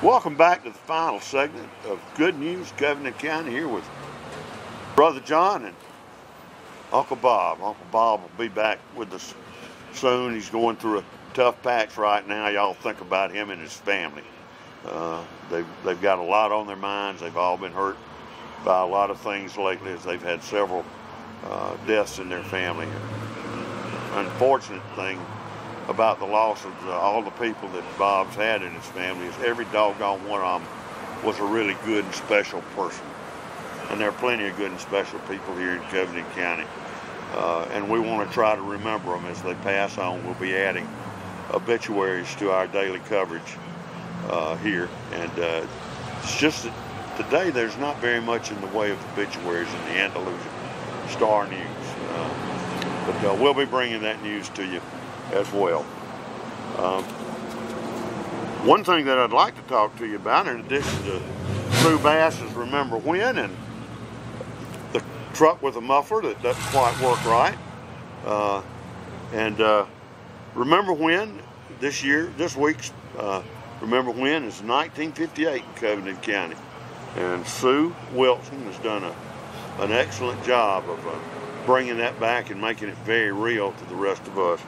Welcome back to the final segment of Good News Covington County here with Brother John and Uncle Bob. Uncle Bob will be back with us soon. He's going through a tough patch right now. Y'all think about him and his family. They've got a lot on their minds. They've all been hurt by a lot of things lately as they've had several deaths in their family. Unfortunate thing about the loss of all the people that Bob's had in his family is every doggone one of them was a really good and special person. And there are plenty of good and special people here in Covington County. And we want to try to remember them as they pass on. We'll be adding obituaries to our daily coverage here. And it's just that today there's not very much in the way of obituaries in the Andalusia Star News. But we'll be bringing that news to you as well. One thing that I'd like to talk to you about, in addition to Sue Bass's Remember When and the truck with a muffler that doesn't quite work right, Remember When this week's Remember When is 1958 in Covington County, and Sue Wilson has done an excellent job of bringing that back and making it very real to the rest of us.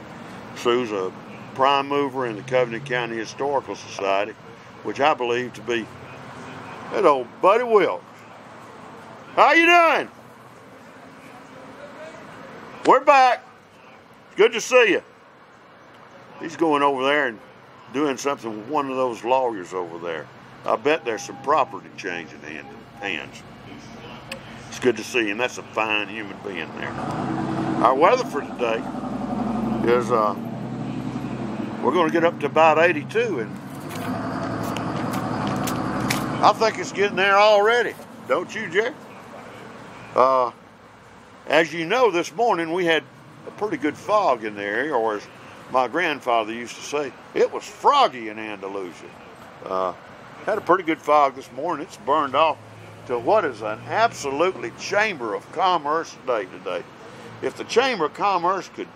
Sue's a prime mover in the Covington County Historical Society, which I believe to be that old Buddy Wilkes. How you doing? We're back. Good to see you. He's going over there and doing something with one of those lawyers over there. I bet there's some property changing hands. It's good to see him. That's a fine human being there. Our weather for today is we're going to get up to about 82, and I think it's getting there already. Don't you, Jerry? As you know, this morning we had a pretty good fog in the area, or as my grandfather used to say, it was froggy in Andalusia. Had a pretty good fog this morning. It's burned off to what is an absolutely Chamber of Commerce day today. If the Chamber of Commerce could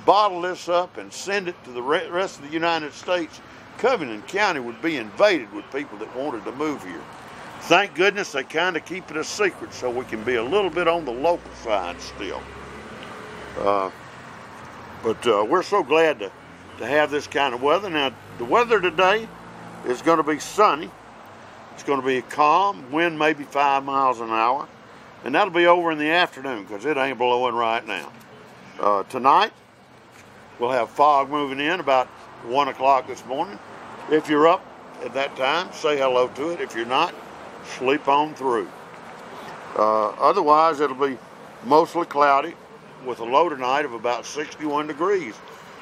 bottle this up and send it to the rest of the United States, Covington County would be invaded with people that wanted to move here. Thank goodness they kind of keep it a secret so we can be a little bit on the local side still. But we're so glad to have this kind of weather. Now, the weather today is going to be sunny. It's going to be calm, wind maybe 5 miles an hour, and that'll be over in the afternoon because it ain't blowing right now. Tonight, we'll have fog moving in about 1 o'clock this morning. If you're up at that time, say hello to it. If you're not, sleep on through. Otherwise, it'll be mostly cloudy with a low tonight of about 61 degrees.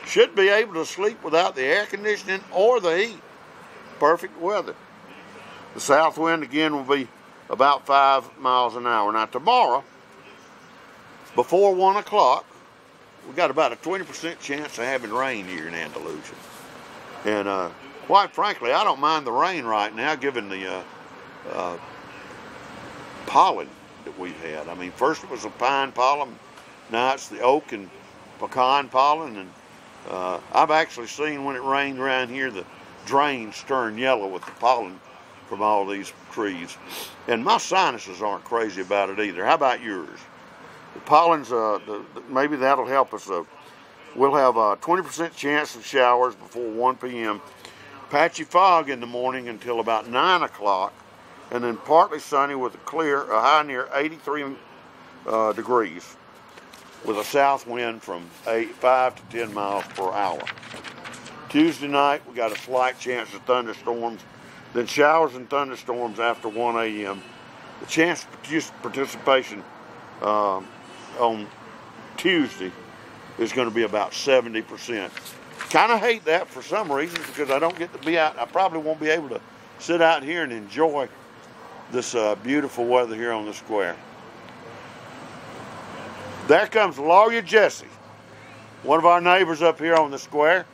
Should be able to sleep without the air conditioning or the heat. Perfect weather. The south wind again will be about 5 miles an hour. Now tomorrow, before 1 o'clock, we got about a 20% chance of having rain here in Andalusia. And quite frankly, I don't mind the rain right now given the pollen that we've had. I mean, first it was the pine pollen, now it's the oak and pecan pollen, and I've actually seen when it rained around here the drains turn yellow with the pollen from all these trees. And my sinuses aren't crazy about it either. How about yours? The pollen's, maybe that'll help us though. We'll have a 20% chance of showers before 1 p.m. Patchy fog in the morning until about 9 o'clock, and then partly sunny with a high near 83 degrees, with a south wind from 5 to 10 miles per hour. Tuesday night, we got a slight chance of thunderstorms, then showers and thunderstorms after 1 a.m. The chance of participation on Tuesday is going to be about 70%. Kind of hate that for some reasons because I don't get to be out. I probably won't be able to sit out here and enjoy this beautiful weather here on the square. There comes Lawyer Jesse, one of our neighbors up here on the square,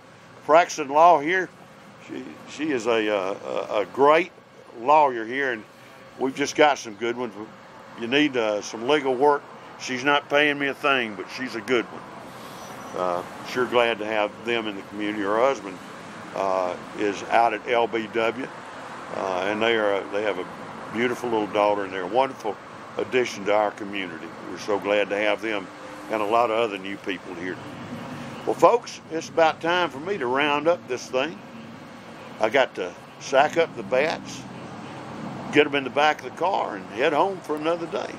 practicing law here. She is a great lawyer here, and we've just got some good ones. You need some legal work. She's not paying me a thing, but she's a good one. Sure glad to have them in the community. Her husband is out at LBW, and they have a beautiful little daughter, and they're a wonderful addition to our community. We're so glad to have them and a lot of other new people here. Well, folks, it's about time for me to round up this thing. I got to sack up the bats, get them in the back of the car, and head home for another day.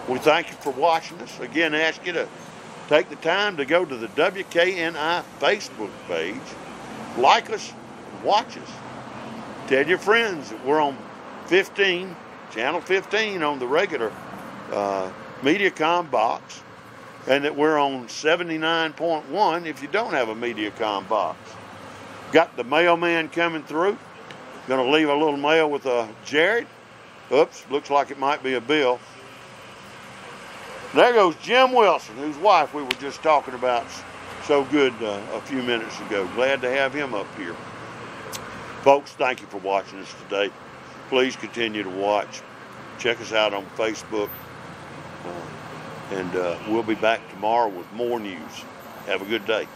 We thank you for watching us. Again, ask you to take the time to go to the WKNI Facebook page, like us, watch us. Tell your friends that we're on 15, channel 15 on the regular Mediacom box, and that we're on 79.1 if you don't have a Mediacom box. Got the mailman coming through. Going to leave a little mail with Jared. Oops, looks like it might be a bill. There goes Jim Wilson, whose wife we were just talking about so good a few minutes ago. Glad to have him up here. Folks, thank you for watching us today. Please continue to watch. Check us out on Facebook. And we'll be back tomorrow with more news. Have a good day.